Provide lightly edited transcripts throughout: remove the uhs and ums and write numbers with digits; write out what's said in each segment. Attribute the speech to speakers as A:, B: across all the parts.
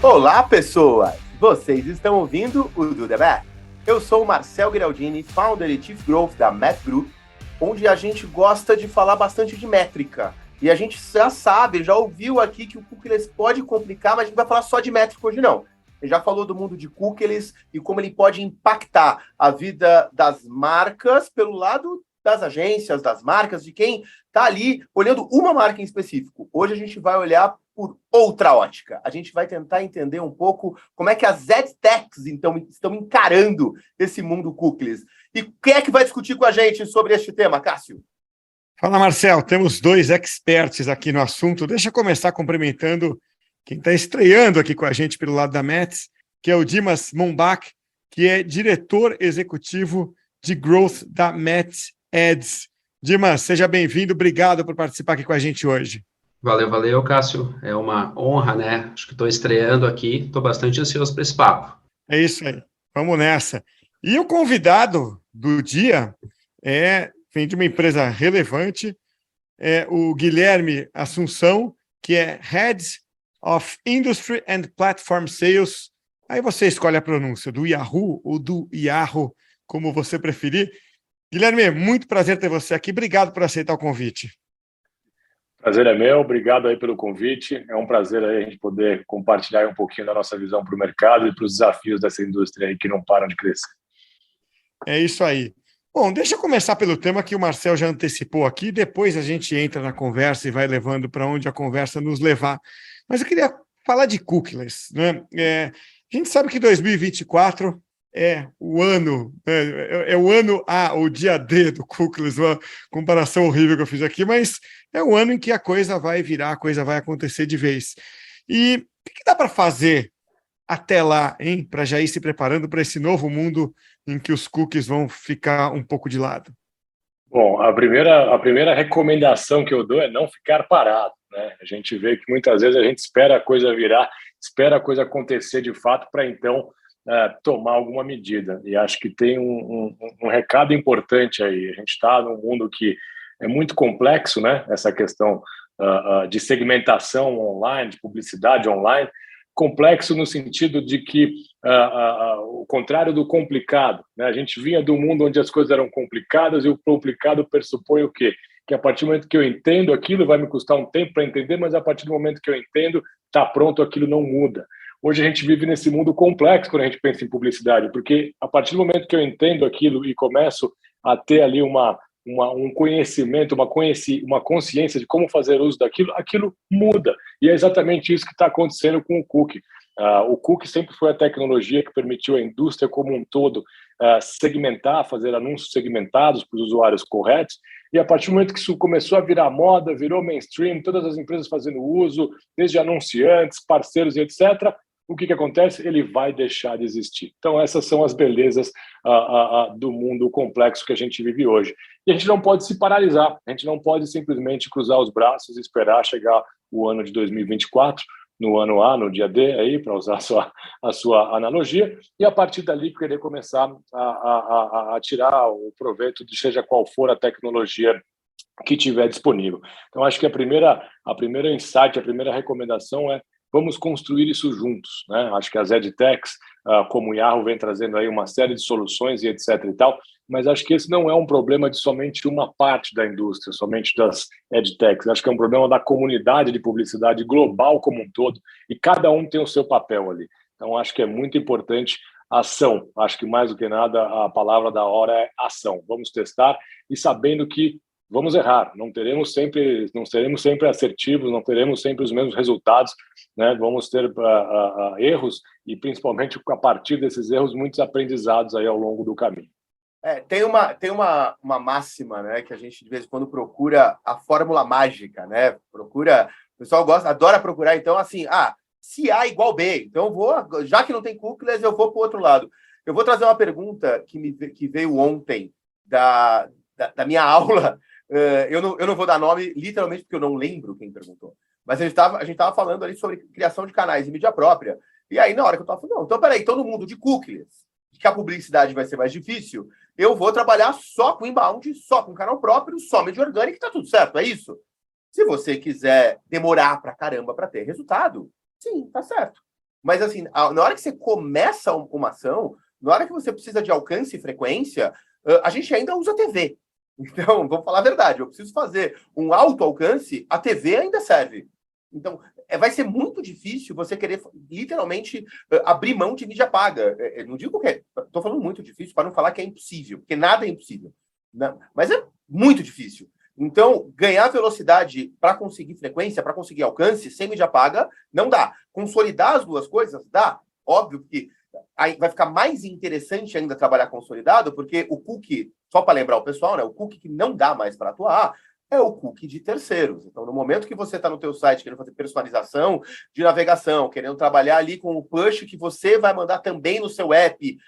A: Olá, pessoas! Vocês estão ouvindo o Do The Math. Eu sou o Marcel Giraldini, founder e Chief Growth da Math Group, onde a gente gosta de falar bastante de métrica. E a gente já sabe, já ouviu aqui que o cookieless pode complicar, mas a gente vai falar só de métrica hoje não. A gente já falou do mundo de cookieless e como ele pode impactar a vida das marcas pelo lado das agências, das marcas, de quem está ali olhando uma marca em específico. Hoje a gente vai olhar por outra ótica. A gente vai tentar entender um pouco como é que as EdTechs, então, estão encarando esse mundo cookies. E quem é que vai discutir com a gente sobre este tema, Cássio?
B: Fala, Marcel. Temos dois experts aqui no assunto. Deixa eu começar cumprimentando quem está estreando aqui com a gente pelo lado da Mets, que é o Dimas Mombach, que é diretor executivo de Growth da Mets Ads. Dimas, seja bem-vindo. Obrigado por participar aqui com a gente hoje.
C: Valeu, Cássio. É uma honra, né? Acho que estou estreando aqui, estou bastante ansioso para esse papo.
B: É isso aí, vamos nessa. E o convidado do dia vem de uma empresa relevante, é o Guilherme Assunção, que é Head of Industry and Platform Sales. Aí você escolhe a pronúncia do Yahoo ou do Yahoo, como você preferir. Guilherme, muito prazer ter você aqui. Obrigado por aceitar o convite.
D: Prazer é meu, obrigado aí pelo convite. É um prazer aí a gente poder compartilhar um pouquinho da nossa visão para o mercado e para os desafios dessa indústria aí que não param de crescer.
B: É isso aí. Bom, deixa eu começar pelo tema que o Marcel já antecipou aqui, depois a gente entra na conversa e vai levando para onde a conversa nos levar. Mas eu queria falar de cookieless, né? A gente sabe que 2024 é o ano, é o ano A, o dia D do cookieless, uma comparação horrível que eu fiz aqui, mas é o ano em que a coisa vai virar, a coisa vai acontecer de vez. E o que dá para fazer até lá, hein, para já ir se preparando para esse novo mundo em que os cookies vão ficar um pouco de lado?
D: Bom, a primeira recomendação que eu dou é não ficar parado, né? A gente vê que muitas vezes a gente espera a coisa virar, espera a coisa acontecer de fato para então tomar alguma medida. E acho que tem um recado importante aí. A gente está num mundo que é muito complexo, né? Essa questão de segmentação online, de publicidade online, complexo no sentido de que o contrário do complicado, né? A gente vinha do mundo onde as coisas eram complicadas e o complicado pressupõe o quê? Que a partir do momento que eu entendo aquilo, vai me custar um tempo para entender, mas a partir do momento que eu entendo, está pronto, aquilo não muda. Hoje a gente vive nesse mundo complexo quando a gente pensa em publicidade, porque a partir do momento que eu entendo aquilo e começo a ter ali um conhecimento, uma consciência de como fazer uso daquilo, aquilo muda. E é exatamente isso que está acontecendo com o cookie. O cookie sempre foi a tecnologia que permitiu à indústria como um todo segmentar, fazer anúncios segmentados para os usuários corretos. E a partir do momento que isso começou a virar moda, virou mainstream, todas as empresas fazendo uso, desde anunciantes, parceiros e etc., o que acontece? Ele vai deixar de existir. Então, essas são as belezas do mundo complexo que a gente vive hoje. E a gente não pode se paralisar, a gente não pode simplesmente cruzar os braços e esperar chegar o ano de 2024, no ano A, no dia D, aí, para usar a sua analogia, e a partir dali querer começar a tirar o proveito de seja qual for a tecnologia que tiver disponível. Então, acho que a primeira insight, a primeira recomendação é vamos construir isso juntos, né? Acho que as EdTechs, como o Yahoo, vem trazendo aí uma série de soluções e etc e tal, mas acho que esse não é um problema de somente uma parte da indústria, somente das EdTechs. Acho que é um problema da comunidade de publicidade global como um todo, e cada um tem o seu papel ali. Então, acho que é muito importante a ação. Acho que mais do que nada, a palavra da hora é ação. Vamos testar e sabendo que vamos errar, não seremos sempre assertivos, não teremos sempre os mesmos resultados, né? Vamos ter erros e, principalmente, a partir desses erros, muitos aprendizados aí ao longo do caminho.
A: Tem uma máxima, né, que a gente, de vez em quando, procura a fórmula mágica, né? O pessoal adora procurar, então, assim, se A igual B, então já que não tem cookies, eu vou para o outro lado. Eu vou trazer uma pergunta que veio ontem da minha aula. Eu não vou dar nome, literalmente, porque eu não lembro quem perguntou. Mas a gente estava falando ali sobre criação de canais de mídia própria. E aí, na hora que eu estava falando, não, então, peraí, todo mundo de cookies, que a publicidade vai ser mais difícil, eu vou trabalhar só com inbound, só com canal próprio, só mídia orgânica, tá tudo certo, é isso? Se você quiser demorar pra caramba para ter resultado, sim, tá certo. Mas, assim, na hora que você começa uma ação, na hora que você precisa de alcance e frequência, a gente ainda usa TV. Então, vamos falar a verdade, eu preciso fazer um alto alcance, a TV ainda serve. Então, vai ser muito difícil você querer, literalmente, abrir mão de mídia paga. Não digo que estou falando muito difícil para não falar que é impossível, porque nada é impossível. Não, mas é muito difícil. Então, ganhar velocidade para conseguir frequência, para conseguir alcance, sem mídia paga, não dá. Consolidar as duas coisas, dá. Óbvio que aí vai ficar mais interessante ainda trabalhar consolidado, porque o cookie, só para lembrar o pessoal, né, o cookie que não dá mais para atuar é o cookie de terceiros. Então, no momento que você está no teu site querendo fazer personalização de navegação, querendo trabalhar ali com o push que você vai mandar também no seu app,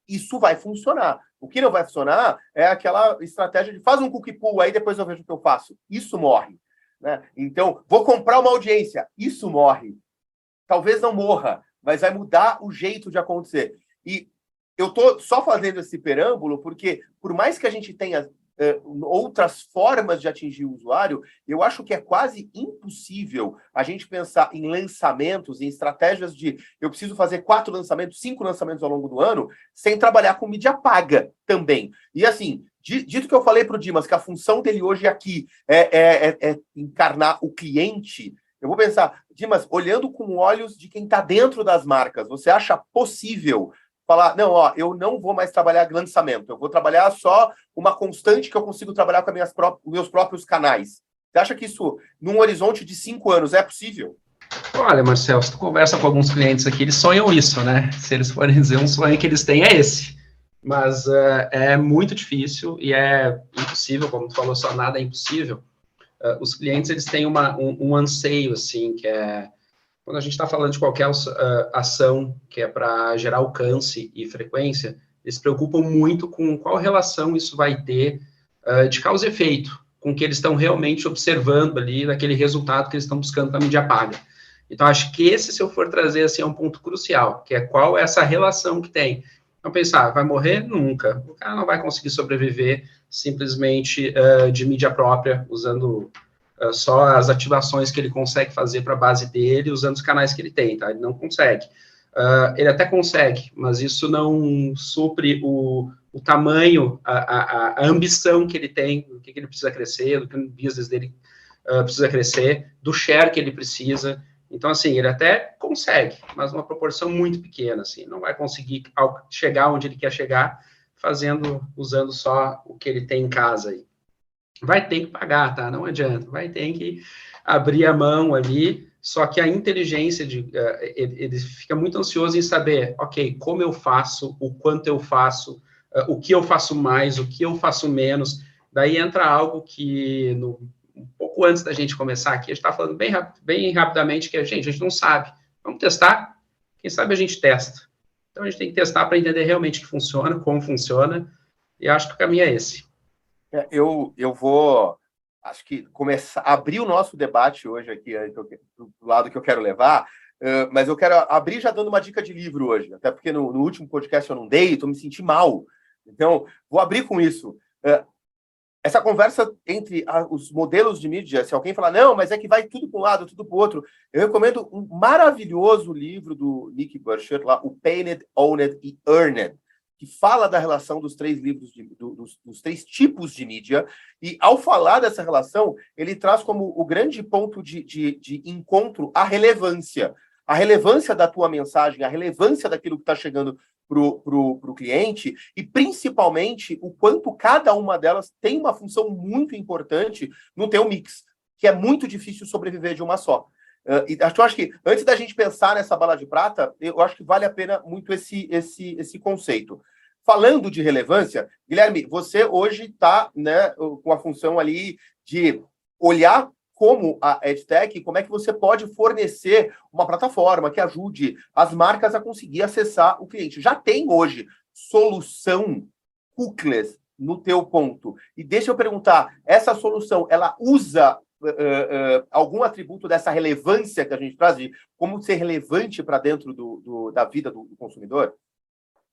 A: isso vai funcionar. O que não vai funcionar é aquela estratégia de faz um cookie pool, aí depois eu vejo o que eu faço. Isso morre. Né? Então, vou comprar uma audiência. Isso morre. Talvez não morra, mas vai mudar o jeito de acontecer. E eu estou só fazendo esse preâmbulo porque, por mais que a gente tenha outras formas de atingir o usuário, eu acho que é quase impossível a gente pensar em lançamentos, em estratégias de eu preciso fazer 4 lançamentos, 5 lançamentos ao longo do ano, sem trabalhar com mídia paga também. E assim, dito que eu falei para o Dimas que a função dele hoje aqui é encarnar o cliente, eu vou pensar, Dimas, olhando com olhos de quem está dentro das marcas, você acha possível falar, não, ó, eu não vou mais trabalhar lançamento, eu vou trabalhar só uma constante que eu consigo trabalhar com meus próprios canais. Você acha que isso, num horizonte de 5 anos, é possível?
C: Olha, Marcelo, se tu conversa com alguns clientes aqui, eles sonham isso, né? Se eles forem dizer um sonho que eles têm é esse. Mas é muito difícil e é impossível, como tu falou, só nada é impossível. Os clientes, eles têm um anseio, assim, que é quando a gente está falando de qualquer ação que é para gerar alcance e frequência, eles se preocupam muito com qual relação isso vai ter de causa e efeito, com o que eles estão realmente observando ali, naquele resultado que eles estão buscando para a mídia paga. Então, acho que esse, se eu for trazer, assim, é um ponto crucial, que é qual é essa relação que tem. Então, pensar, vai morrer? Nunca. O cara não vai conseguir sobreviver simplesmente de mídia própria, usando só as ativações que ele consegue fazer para a base dele, usando os canais que ele tem, tá? Ele não consegue. Ele até consegue, mas isso não supre o tamanho, a ambição que ele tem, do que ele precisa crescer, do que o business dele precisa crescer, do share que ele precisa. Então, assim, ele até consegue, mas uma proporção muito pequena, assim, não vai conseguir chegar onde ele quer chegar usando só o que ele tem em casa aí. Vai ter que pagar, tá? Não adianta. Vai ter que abrir a mão ali, só que a inteligência, ele fica muito ansioso em saber, ok, como eu faço, o quanto eu faço, o que eu faço mais, o que eu faço menos. Daí entra algo que, um pouco antes da gente começar aqui, a gente está falando bem rapidamente que a gente não sabe. Vamos testar? Quem sabe a gente testa. Então, a gente tem que testar para entender realmente o que funciona, como funciona, e acho que o caminho é esse.
A: Eu vou, acho que começar a abrir o nosso debate hoje aqui, do lado que eu quero levar, mas eu quero abrir já dando uma dica de livro hoje, até porque no último podcast eu não dei, então me senti mal. Então, vou abrir com isso. Essa conversa entre os modelos de mídia, se alguém falar, não, mas é que vai tudo para um lado, tudo para o outro, eu recomendo um maravilhoso livro do Nick Burchett, lá, o Painted, Owned e Earned, que fala da relação dos 3 livros, dos 3 tipos de mídia, e ao falar dessa relação, ele traz como o grande ponto de encontro a relevância da tua mensagem, a relevância daquilo que está chegando para o cliente, e principalmente o quanto cada uma delas tem uma função muito importante no teu mix, que é muito difícil sobreviver de uma só. Eu acho que, antes da gente pensar nessa bala de prata, eu acho que vale a pena muito esse conceito. Falando de relevância, Guilherme, você hoje está, né, com a função ali de olhar como a EdTech, como é que você pode fornecer uma plataforma que ajude as marcas a conseguir acessar o cliente. Já tem hoje solução cookieless no teu ponto. E deixa eu perguntar, essa solução, ela usa algum atributo dessa relevância que a gente traz, de como ser relevante para dentro da vida do consumidor?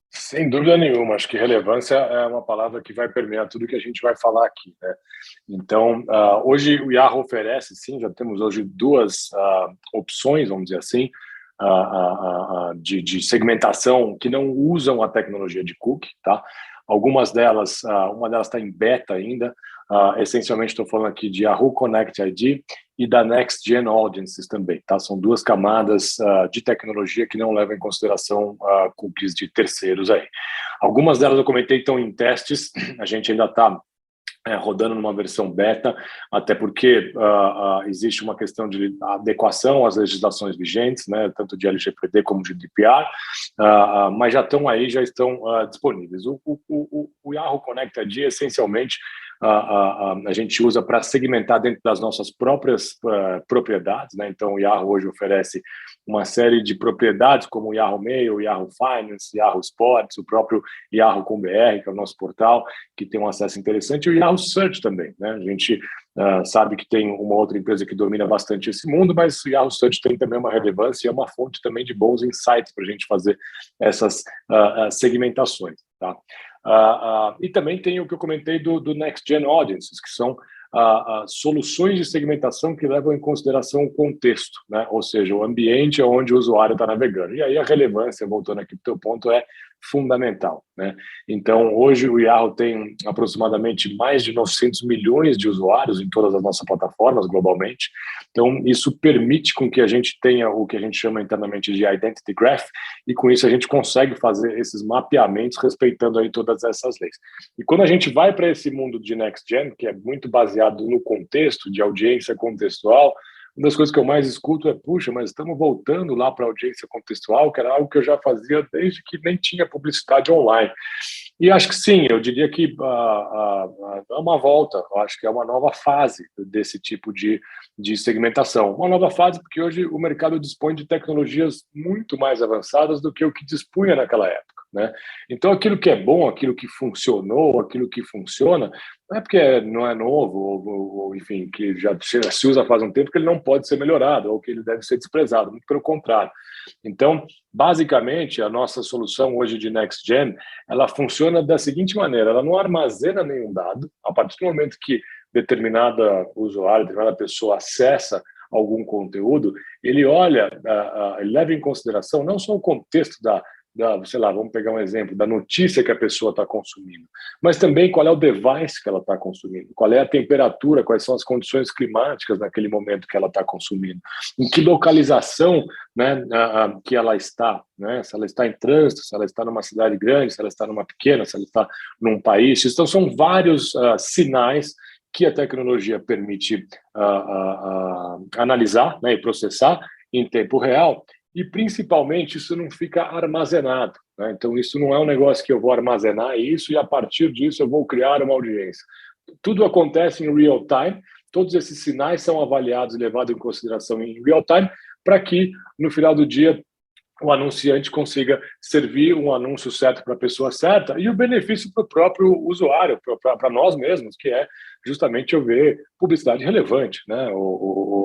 D: Sem dúvida nenhuma, acho que relevância é uma palavra que vai permear tudo que a gente vai falar aqui, né? Então, hoje o Yahoo oferece, sim, já temos hoje 2 opções, vamos dizer assim. de segmentação que não usam a tecnologia de cookie, tá? Algumas delas, uma delas está em beta ainda. Essencialmente estou falando aqui de Yahoo Connect ID e da Next Gen Audiences também, tá? São duas camadas de tecnologia que não levam em consideração cookies de terceiros aí. Algumas delas eu comentei estão em testes, a gente ainda está rodando numa versão beta, até porque existe uma questão de adequação às legislações vigentes, né, tanto de LGPD como de GDPR, mas já estão aí, já estão disponíveis. O Yahoo Connect ID, essencialmente, a gente usa para segmentar dentro das nossas próprias propriedades, né? Então o Yahoo hoje oferece uma série de propriedades como o Yahoo Mail, o Yahoo Finance, Yahoo Sports, o próprio Yahoo com BR, que é o nosso portal, que tem um acesso interessante, e o Yahoo Search também, né? A gente sabe que tem uma outra empresa que domina bastante esse mundo, mas o Yahoo Search tem também uma relevância e é uma fonte também de bons insights para a gente fazer essas segmentações, tá? E também tem o que eu comentei do Next Gen Audiences, que são soluções de segmentação que levam em consideração o contexto, né? Ou seja, o ambiente onde o usuário está navegando. E aí a relevância, voltando aqui para o teu ponto, é fundamental, né? Então, hoje o Yahoo tem aproximadamente mais de 900 milhões de usuários em todas as nossas plataformas globalmente. Então, isso permite com que a gente tenha o que a gente chama internamente de Identity Graph, e com isso a gente consegue fazer esses mapeamentos respeitando aí todas essas leis. E quando a gente vai para esse mundo de Next Gen, que é muito baseado no contexto, de audiência contextual, uma das coisas que eu mais escuto é, puxa, mas estamos voltando lá para a audiência contextual, que era algo que eu já fazia desde que nem tinha publicidade online. E acho que sim, eu diria que é uma volta, eu acho que é uma nova fase desse tipo de segmentação. Uma nova fase porque hoje o mercado dispõe de tecnologias muito mais avançadas do que o que dispunha naquela época, né? Então, aquilo que é bom, aquilo que funcionou, aquilo que funciona, não é porque não é novo, ou enfim, que já se usa faz um tempo, que ele não pode ser melhorado, ou que ele deve ser desprezado, muito pelo contrário. Então, basicamente, a nossa solução hoje de Next Gen, ela funciona da seguinte maneira: ela não armazena nenhum dado. A partir do momento que determinada usuário, determinada pessoa acessa algum conteúdo, ele olha, ele leva em consideração não só o contexto sei lá, vamos pegar um exemplo, da notícia que a pessoa está consumindo, mas também qual é o device que ela está consumindo, qual é a temperatura, quais são as condições climáticas naquele momento que ela está consumindo, em que localização, né, que ela está, né, se ela está em trânsito, se ela está numa cidade grande, se ela está numa pequena, se ela está num país. Então, são vários sinais que a tecnologia permite analisar, né, e processar em tempo real. E, principalmente, isso não fica armazenado, né? Então, isso não é um negócio que eu vou armazenar isso e, a partir disso, eu vou criar uma audiência. Tudo acontece em real time, todos esses sinais são avaliados e levados em consideração em real time, para que, no final do dia, o anunciante consiga servir um anúncio certo para a pessoa certa e o benefício para o próprio usuário, para nós mesmos, que é justamente eu ver publicidade relevante, né?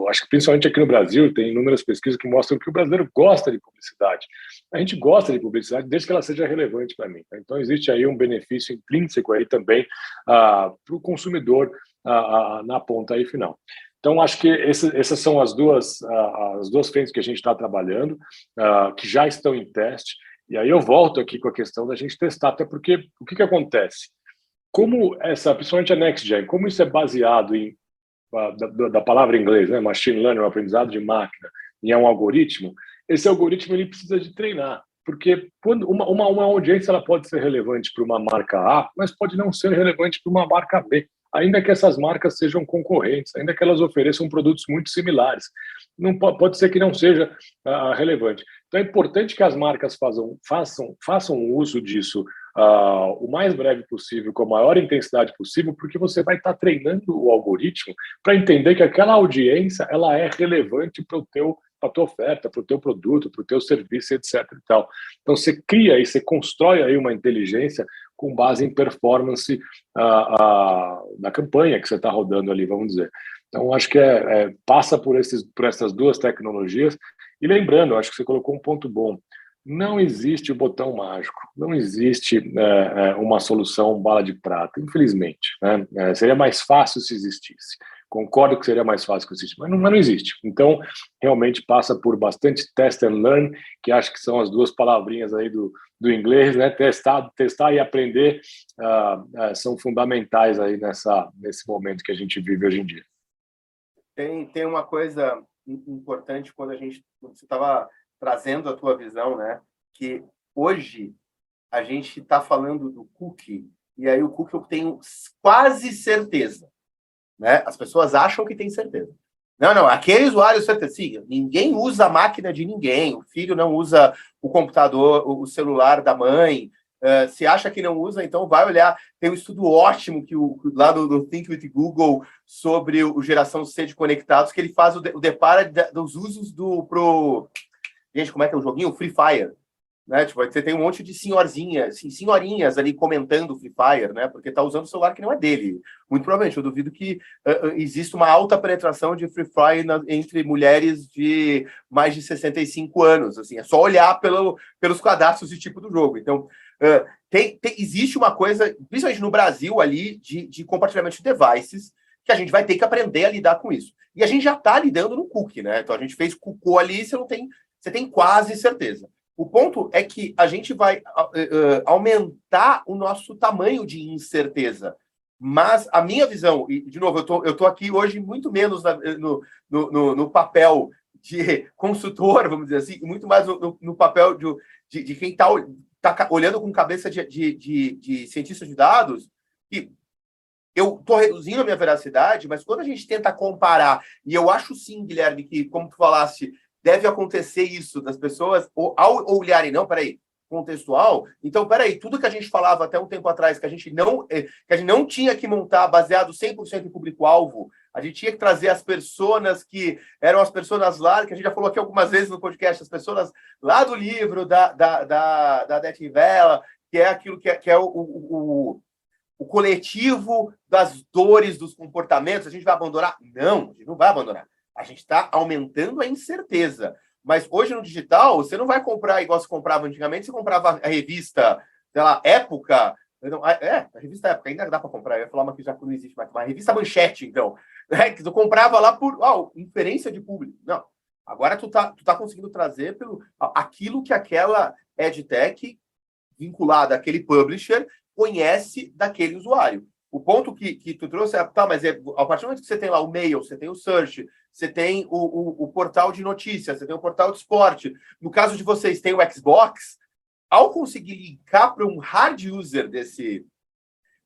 D: Acho que principalmente aqui no Brasil tem inúmeras pesquisas que mostram que o brasileiro gosta de publicidade. A gente gosta de publicidade desde que ela seja relevante para mim. Então existe aí um benefício intrínseco aí também para o consumidor na ponta aí final. Então, acho que essas são as duas frentes que a gente está trabalhando, que já estão em teste. E aí eu volto aqui com a questão da gente testar, até porque o que acontece? Como principalmente a Next Gen, como isso é baseado da palavra em inglês, né, machine learning, o aprendizado de máquina, e é um algoritmo, esse algoritmo ele precisa de treinar. Porque quando uma audiência ela pode ser relevante para uma marca A, mas pode não ser relevante para uma marca B. Ainda que essas marcas sejam concorrentes, ainda que elas ofereçam produtos muito similares. Não pode ser que não seja relevante. Então é importante que as marcas façam uso disso o mais breve possível, com a maior intensidade possível, porque você vai estar treinando o algoritmo para entender que aquela audiência ela é relevante para a tua oferta, para o teu produto, para o teu serviço, etc. E tal. Então você cria e você constrói aí uma inteligência com base em performance da campanha que você está rodando ali, vamos dizer. Então, acho que passa por essas duas tecnologias. E lembrando, acho que você colocou um ponto bom, não existe o botão mágico, não existe uma solução bala de prata, infelizmente, né? Seria mais fácil se existisse. Concordo que seria mais fácil que existe, mas não existe. Então, realmente passa por bastante test and learn, que acho que são as duas palavrinhas aí do inglês, né? Testar e aprender são fundamentais aí nesse momento que a gente vive hoje em dia.
A: Tem uma coisa importante quando você estava trazendo a tua visão, né? Que hoje a gente está falando do cookie, e aí o cookie eu tenho quase certeza, né? As pessoas acham que tem certeza. Não, aquele usuário certeza. Sim, ninguém usa a máquina de ninguém, o filho não usa o computador, o celular da mãe. Se acha que não usa, então vai olhar. Tem um estudo ótimo lá do Think with Google sobre o geração C de conectados, que ele faz o deparo dos usos Gente, como é que é o joguinho? Free Fire. Né? Tipo, você tem um monte de senhorinhas ali comentando Free Fire, né? Porque tá usando o celular que não é dele. Muito provavelmente, eu duvido que exista uma alta penetração de Free Fire entre mulheres de mais de 65 anos. Assim, é só olhar pelos cadastros de tipo do jogo. Então, existe uma coisa, principalmente no Brasil ali, de compartilhamento de devices, que a gente vai ter que aprender a lidar com isso. E a gente já está lidando no cookie, né? Então, a gente fez cocô ali, você tem quase certeza. O ponto é que a gente vai aumentar o nosso tamanho de incerteza. Mas a minha visão, e de novo, eu tô aqui hoje muito menos no papel de consultor, vamos dizer assim, muito mais no papel de quem está olhando com cabeça de cientista de dados, e eu estou reduzindo a minha veracidade, mas quando a gente tenta comparar, e eu acho sim, Guilherme, que, como tu falaste, deve acontecer isso das pessoas, ao olharem, não, peraí, contextual, então, peraí, tudo que a gente falava até um tempo atrás, que a gente não tinha que montar baseado 100% em público-alvo, a gente tinha que trazer as personas que eram as pessoas lá, que a gente já falou aqui algumas vezes no podcast, as pessoas lá do livro da Death Vela, que é aquilo que é o coletivo das dores, dos comportamentos, a gente vai abandonar? Não, a gente não vai abandonar. A gente está aumentando a incerteza. Mas hoje no digital, você não vai comprar igual você comprava antigamente, você comprava a revista, sei lá, Época. A revista Época ainda dá para comprar. Eu ia falar uma que já não existe mais. Mas a revista Manchete, então. Né, que tu comprava lá por inferência de público. Não. Agora tu tá conseguindo trazer aquilo que aquela EdTech vinculada àquele publisher conhece daquele usuário. O ponto que tu trouxe é, mas a partir do momento que você tem lá o mail, você tem o search, você tem o portal de notícias, você tem o portal de esporte. No caso de vocês, tem o Xbox. Ao conseguir linkar para um hard user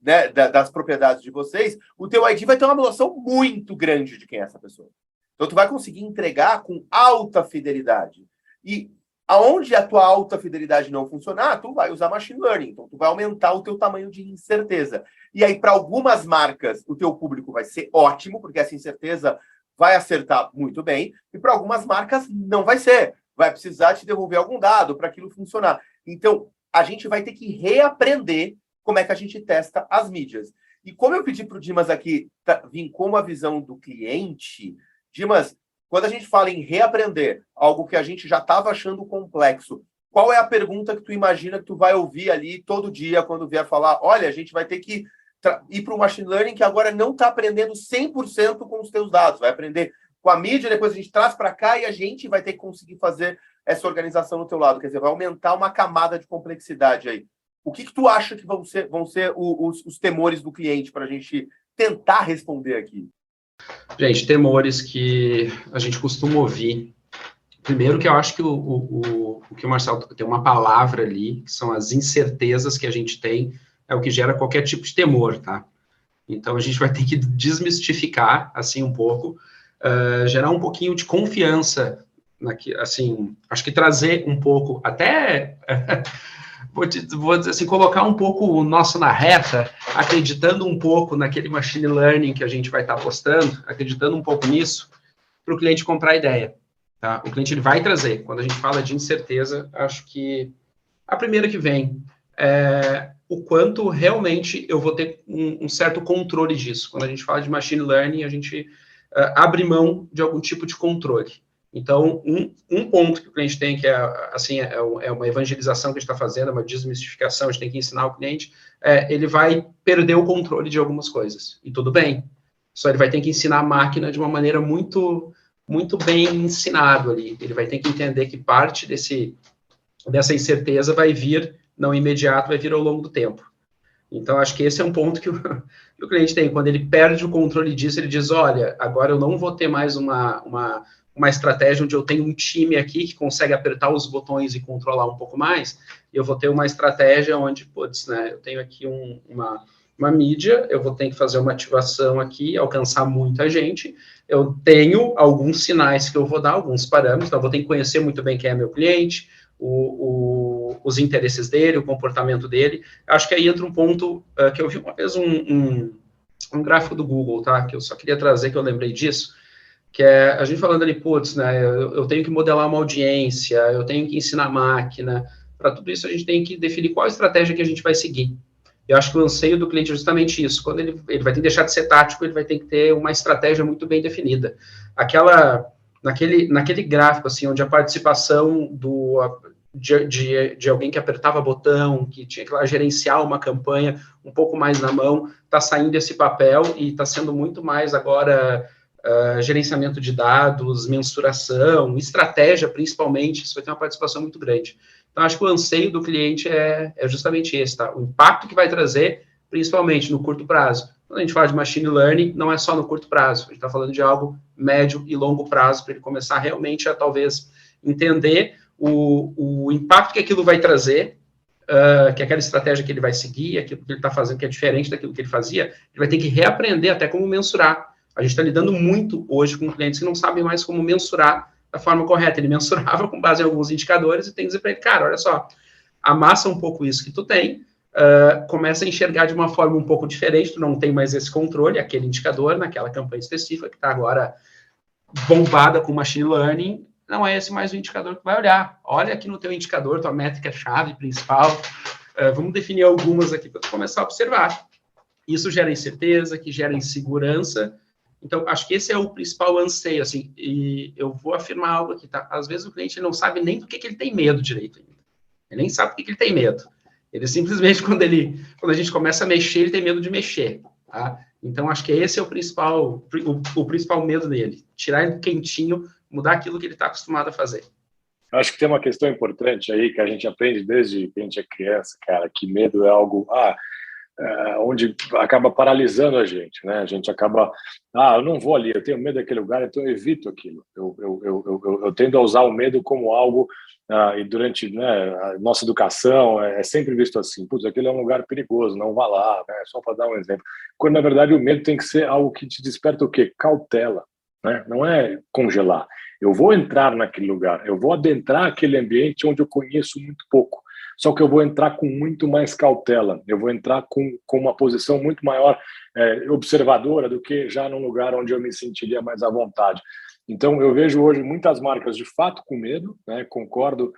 A: né, das propriedades de vocês, o teu ID vai ter uma noção muito grande de quem é essa pessoa. Então, tu vai conseguir entregar com alta fidelidade. E aonde a tua alta fidelidade não funcionar, tu vai usar machine learning. Então, tu vai aumentar o teu tamanho de incerteza. E aí, para algumas marcas, o teu público vai ser ótimo, porque essa incerteza vai acertar muito bem. E para algumas marcas, não vai ser. Vai precisar te devolver algum dado para aquilo funcionar. Então, a gente vai ter que reaprender como é que a gente testa as mídias. E como eu pedi para o Dimas aqui vir com a visão do cliente, Dimas, quando a gente fala em reaprender algo que a gente já estava achando complexo, qual é a pergunta que tu imagina que tu vai ouvir ali todo dia quando vier falar, olha, a gente vai ter que ir para o machine learning que agora não está aprendendo 100% com os teus dados, vai aprender com a mídia, depois a gente traz para cá e a gente vai ter que conseguir fazer essa organização no teu lado, quer dizer, vai aumentar uma camada de complexidade aí. O que tu acha que vão ser os temores do cliente para a gente tentar responder aqui?
C: Gente, temores que a gente costuma ouvir. Primeiro que eu acho que o que o Marcelo tem uma palavra ali, que são as incertezas que a gente tem, é o que gera qualquer tipo de temor, tá? Então, a gente vai ter que desmistificar, assim, um pouco, gerar um pouquinho de confiança, assim, acho que trazer um pouco, até... Vou dizer assim, colocar um pouco o nosso na reta, acreditando um pouco naquele machine learning que a gente vai estar postando, acreditando um pouco nisso, para o cliente comprar a ideia. Tá? O cliente ele vai trazer. Quando a gente fala de incerteza, acho que a primeira que vem é o quanto realmente eu vou ter um certo controle disso. Quando a gente fala de machine learning, a gente abre mão de algum tipo de controle. Então, um ponto que o cliente tem, que é uma evangelização que a gente está fazendo, uma desmistificação, a gente tem que ensinar o cliente, ele vai perder o controle de algumas coisas. E tudo bem. Só ele vai ter que ensinar a máquina de uma maneira muito, muito bem ensinado ali. Ele vai ter que entender que parte dessa incerteza vai vir, não imediato, vai vir ao longo do tempo. Então, acho que esse é um ponto que o cliente tem. Quando ele perde o controle disso, ele diz, olha, agora eu não vou ter mais uma estratégia onde eu tenho um time aqui que consegue apertar os botões e controlar um pouco mais, eu vou ter uma estratégia onde, putz, né, eu tenho aqui uma mídia, eu vou ter que fazer uma ativação aqui, alcançar muita gente, eu tenho alguns sinais que eu vou dar, alguns parâmetros, então eu vou ter que conhecer muito bem quem é meu cliente, os interesses dele, o comportamento dele. Acho que aí entra um ponto que eu vi uma vez um gráfico do Google, tá? Que eu só queria trazer, que eu lembrei disso, que é a gente falando ali, putz, né? Eu tenho que modelar uma audiência, eu tenho que ensinar a máquina. Para tudo isso, a gente tem que definir qual estratégia que a gente vai seguir. Eu acho que o anseio do cliente é justamente isso. Quando ele vai ter que deixar de ser tático, ele vai ter que ter uma estratégia muito bem definida. Naquele gráfico, assim, onde a participação de alguém que apertava botão, que tinha que lá gerenciar uma campanha um pouco mais na mão, está saindo esse papel e está sendo muito mais agora gerenciamento de dados, mensuração, estratégia, principalmente, isso vai ter uma participação muito grande. Então, acho que o anseio do cliente é justamente esse, tá? O impacto que vai trazer, principalmente no curto prazo. Quando a gente fala de machine learning, não é só no curto prazo, a gente está falando de algo médio e longo prazo, para ele começar realmente a, talvez, entender o impacto que aquilo vai trazer, que aquela estratégia que ele vai seguir, aquilo que ele está fazendo que é diferente daquilo que ele fazia, ele vai ter que reaprender até como mensurar. A gente está lidando muito hoje com clientes que não sabem mais como mensurar da forma correta. Ele mensurava com base em alguns indicadores e tem que dizer para ele, cara, olha só, amassa um pouco isso que tu tem, começa a enxergar de uma forma um pouco diferente, tu não tem mais esse controle, aquele indicador naquela campanha específica que está agora bombada com machine learning, não é esse mais o indicador que vai olhar. Olha aqui no teu indicador, tua métrica-chave principal, vamos definir algumas aqui para tu começar a observar. Isso gera incerteza, que gera insegurança. Então, acho que esse é o principal anseio, assim, e eu vou afirmar algo aqui, tá? Às vezes o cliente não sabe nem do que ele tem medo direito ainda. Ele nem sabe do que ele tem medo. Ele simplesmente, quando a gente começa a mexer, ele tem medo de mexer, tá? Então, acho que esse é o principal medo dele. Tirar ele do quentinho, mudar aquilo que ele está acostumado a fazer.
D: Eu acho que tem uma questão importante aí que a gente aprende desde que a gente é criança, cara, que medo é algo onde acaba paralisando a gente, né? A gente acaba, eu não vou ali, eu tenho medo daquele lugar, então eu evito aquilo. Eu tendo a usar o medo como algo, e durante, né, a nossa educação é sempre visto assim, putz, aquele é um lugar perigoso, não vá lá, né? Só para dar um exemplo. Quando, na verdade, o medo tem que ser algo que te desperta o quê? Cautela, né? Não é congelar. Eu vou entrar naquele lugar, eu vou adentrar aquele ambiente onde eu conheço muito pouco. Só que eu vou entrar com muito mais cautela, eu vou entrar com uma posição muito maior observadora do que já num lugar onde eu me sentiria mais à vontade. Então, eu vejo hoje muitas marcas de fato com medo, né? Concordo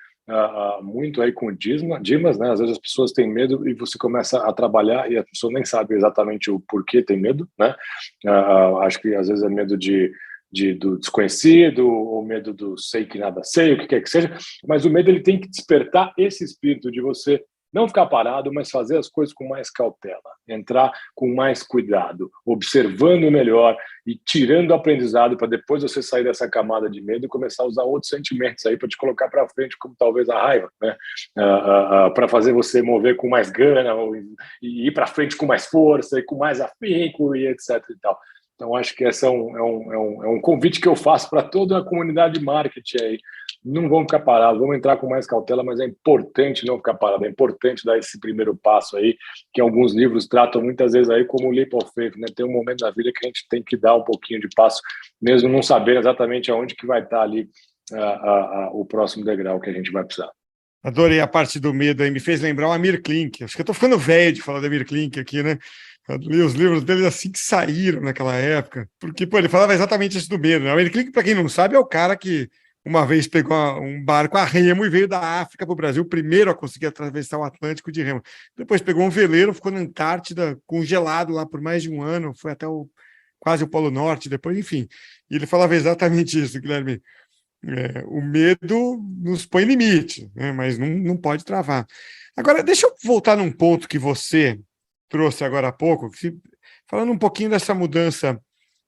D: muito aí com o Dimas, né? Às vezes as pessoas têm medo e você começa a trabalhar e a pessoa nem sabe exatamente o porquê tem medo, né? Acho que às vezes é medo do desconhecido, ou medo do sei que nada sei, o que quer que seja, mas o medo ele tem que despertar esse espírito de você não ficar parado, mas fazer as coisas com mais cautela, entrar com mais cuidado, observando melhor e tirando o aprendizado para depois você sair dessa camada de medo e começar a usar outros sentimentos aí para te colocar para frente, como talvez a raiva, né? Para fazer você mover com mais gana e ir para frente com mais força e com mais afinco e etc e tal. Então, acho que esse é um convite que eu faço para toda a comunidade de marketing aí. Não vamos ficar parados, vamos entrar com mais cautela, mas é importante não ficar parado, é importante dar esse primeiro passo aí, que alguns livros tratam muitas vezes aí como o leap of faith, né? Tem um momento da vida que a gente tem que dar um pouquinho de passo, mesmo não sabendo exatamente aonde que vai estar ali o próximo degrau que a gente vai precisar.
B: Adorei a parte do medo aí, me fez lembrar o Amir Klink. Acho que eu estou ficando velho de falar do Amir Klink aqui, né? Eu li os livros dele assim que saíram naquela época, porque ele falava exatamente isso do medo, né? O Amir Klink, para quem não sabe, é o cara que uma vez pegou um barco a remo e veio da África para o Brasil, primeiro a conseguir atravessar o Atlântico de remo. Depois pegou um veleiro, ficou na Antártida, congelado lá por mais de um ano, foi até quase o Polo Norte, depois, enfim. E ele falava exatamente isso, Guilherme. O medo nos põe limite, né? Mas não pode travar. Agora, deixa eu voltar num ponto que você trouxe agora há pouco, falando um pouquinho dessa mudança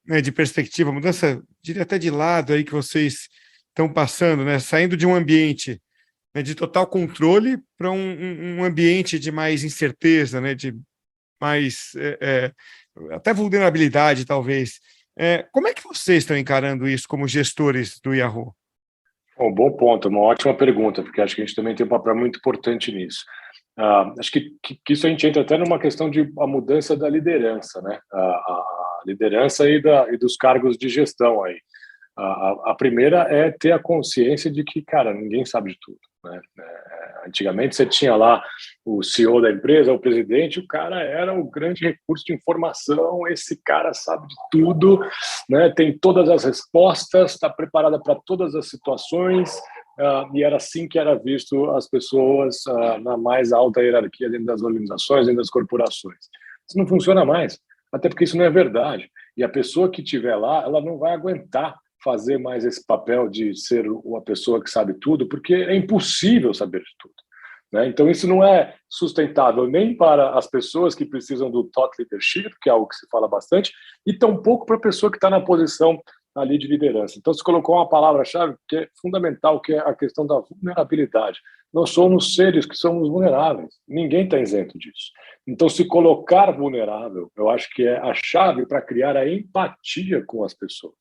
B: né, de perspectiva, mudança, diria até de lado aí que vocês estão passando, né, saindo de um ambiente, né, de total controle para um ambiente de mais incerteza, né, de mais até vulnerabilidade, talvez. Como é que vocês estão encarando isso como gestores do Yahoo?
D: Bom ponto, uma ótima pergunta, porque acho que a gente também tem um papel muito importante nisso. Acho que isso a gente entra até numa questão de a mudança da liderança, né? A liderança e dos cargos de gestão aí. A primeira é ter a consciência de que, cara, ninguém sabe de tudo, né? Antigamente você tinha lá o CEO da empresa, o presidente, o cara era o grande recurso de informação, esse cara sabe de tudo, né? Tem todas as respostas, está preparada para todas as situações, e era assim que era visto as pessoas na mais alta hierarquia dentro das organizações, dentro das corporações. Isso não funciona mais, até porque isso não é verdade. E a pessoa que estiver lá, ela não vai aguentar fazer mais esse papel de ser uma pessoa que sabe tudo, porque é impossível saber de tudo, né? Então, isso não é sustentável nem para as pessoas que precisam do thought leadership, que é algo que se fala bastante, e tampouco para a pessoa que está na posição ali de liderança. Então, você colocou uma palavra-chave que é fundamental, que é a questão da vulnerabilidade. Nós somos seres que somos vulneráveis. Ninguém está isento disso. Então, se colocar vulnerável, eu acho que é a chave para criar a empatia com as pessoas.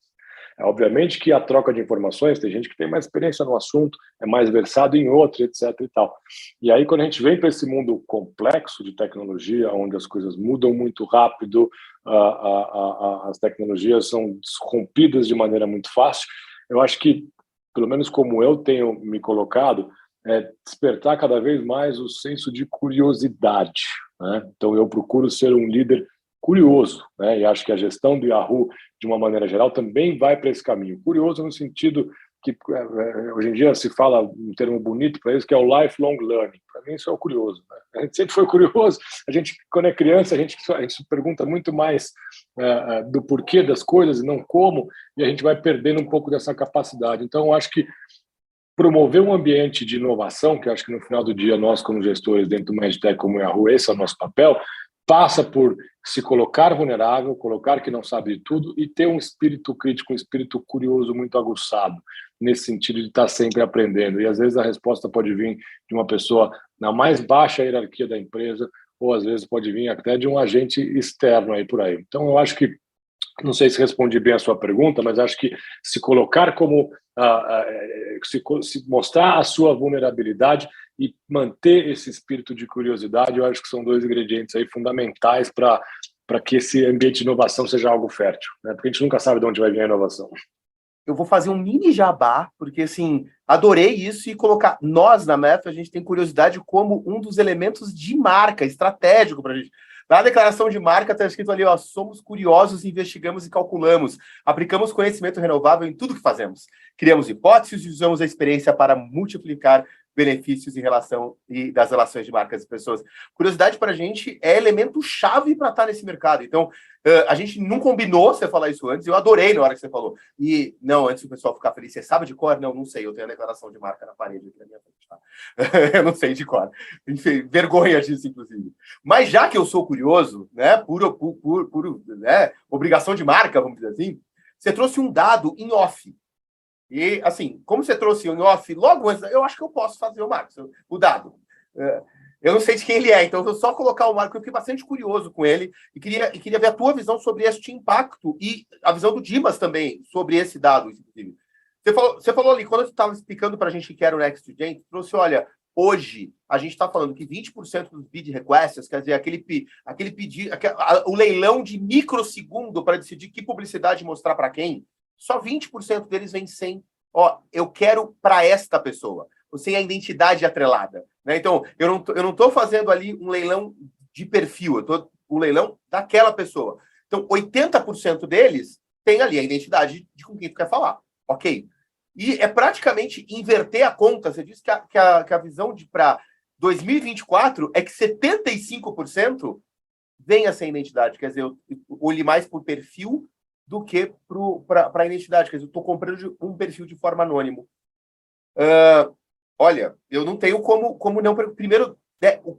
D: Obviamente que a troca de informações, tem gente que tem mais experiência no assunto, é mais versado em outro, etc. e tal. E aí, quando a gente vem para esse mundo complexo de tecnologia, onde as coisas mudam muito rápido, as tecnologias são rompidas de maneira muito fácil, eu acho que, pelo menos como eu tenho me colocado, é despertar cada vez mais o senso de curiosidade, né? Então, eu procuro ser um líder curioso, né? E acho que a gestão do Yahoo, de uma maneira geral, também vai para esse caminho. Curioso no sentido que hoje em dia se fala um termo bonito para isso, que é o lifelong learning. Para mim, isso é o curioso, né? A gente sempre foi curioso. A gente, quando é criança, a gente se pergunta muito mais do porquê das coisas e não como, e a gente vai perdendo um pouco dessa capacidade. Então, eu acho que promover um ambiente de inovação, que eu acho que no final do dia nós, como gestores dentro do MedTech, como Yahoo, esse é o nosso papel, passa por se colocar vulnerável, colocar que não sabe de tudo e ter um espírito crítico, um espírito curioso muito aguçado, nesse sentido de estar sempre aprendendo. E às vezes a resposta pode vir de uma pessoa na mais baixa hierarquia da empresa, ou às vezes pode vir até de um agente externo aí por aí. Então eu acho que, não sei se respondi bem a sua pergunta, mas acho que se colocar como, se mostrar a sua vulnerabilidade e manter esse espírito de curiosidade, eu acho que são dois ingredientes aí fundamentais para que esse ambiente de inovação seja algo fértil, né? Porque a gente nunca sabe de onde vai vir a inovação.
A: Eu vou fazer um mini jabá, porque, assim, adorei isso e colocar... Nós, na MEF, a gente tem curiosidade como um dos elementos de marca, estratégico para a gente. Na declaração de marca está escrito ali, ó, somos curiosos, investigamos e calculamos. Aplicamos conhecimento renovável em tudo que fazemos. Criamos hipóteses e usamos a experiência para multiplicar benefícios em relação e das relações de marcas e pessoas. Curiosidade para a gente é elemento chave para estar nesse mercado. Então, a gente não combinou você falar isso antes, eu adorei na hora que você falou. E, não, antes do pessoal ficar feliz, você sabe de cor? Não sei, eu tenho a declaração de marca na parede aqui na minha frente, tá? Eu não sei de cor. Enfim, vergonha disso, inclusive. Mas já que eu sou curioso, né, né, obrigação de marca, vamos dizer assim, você trouxe um dado em off. E, assim, como você trouxe em off, logo antes, eu acho que eu posso fazer o Marcos, o dado. Eu não sei de quem ele é, então eu vou só colocar o Marcos, eu fiquei bastante curioso com ele e queria ver a tua visão sobre este impacto e a visão do Dimas também sobre esse dado, inclusive. Você falou ali, quando você estava explicando para a gente que era o Next Gen, trouxe, olha, hoje a gente está falando que 20% dos bid requests, quer dizer, aquele pedido, o leilão de microsegundo para decidir que publicidade mostrar para quem, só 20% deles vem sem, ó, eu quero para esta pessoa, sem a identidade atrelada, né? Então, eu não estou fazendo ali um leilão de perfil, eu estou o leilão daquela pessoa. Então, 80% deles tem ali a identidade de com quem tu quer falar, ok? E é praticamente inverter a conta. Você disse que a visão para 2024 é que 75% venha sem identidade, quer dizer, eu olhe mais por perfil do que para a identidade. Quer dizer, eu estou comprando um perfil de forma anônima. Olha, eu não tenho como não... Primeiro,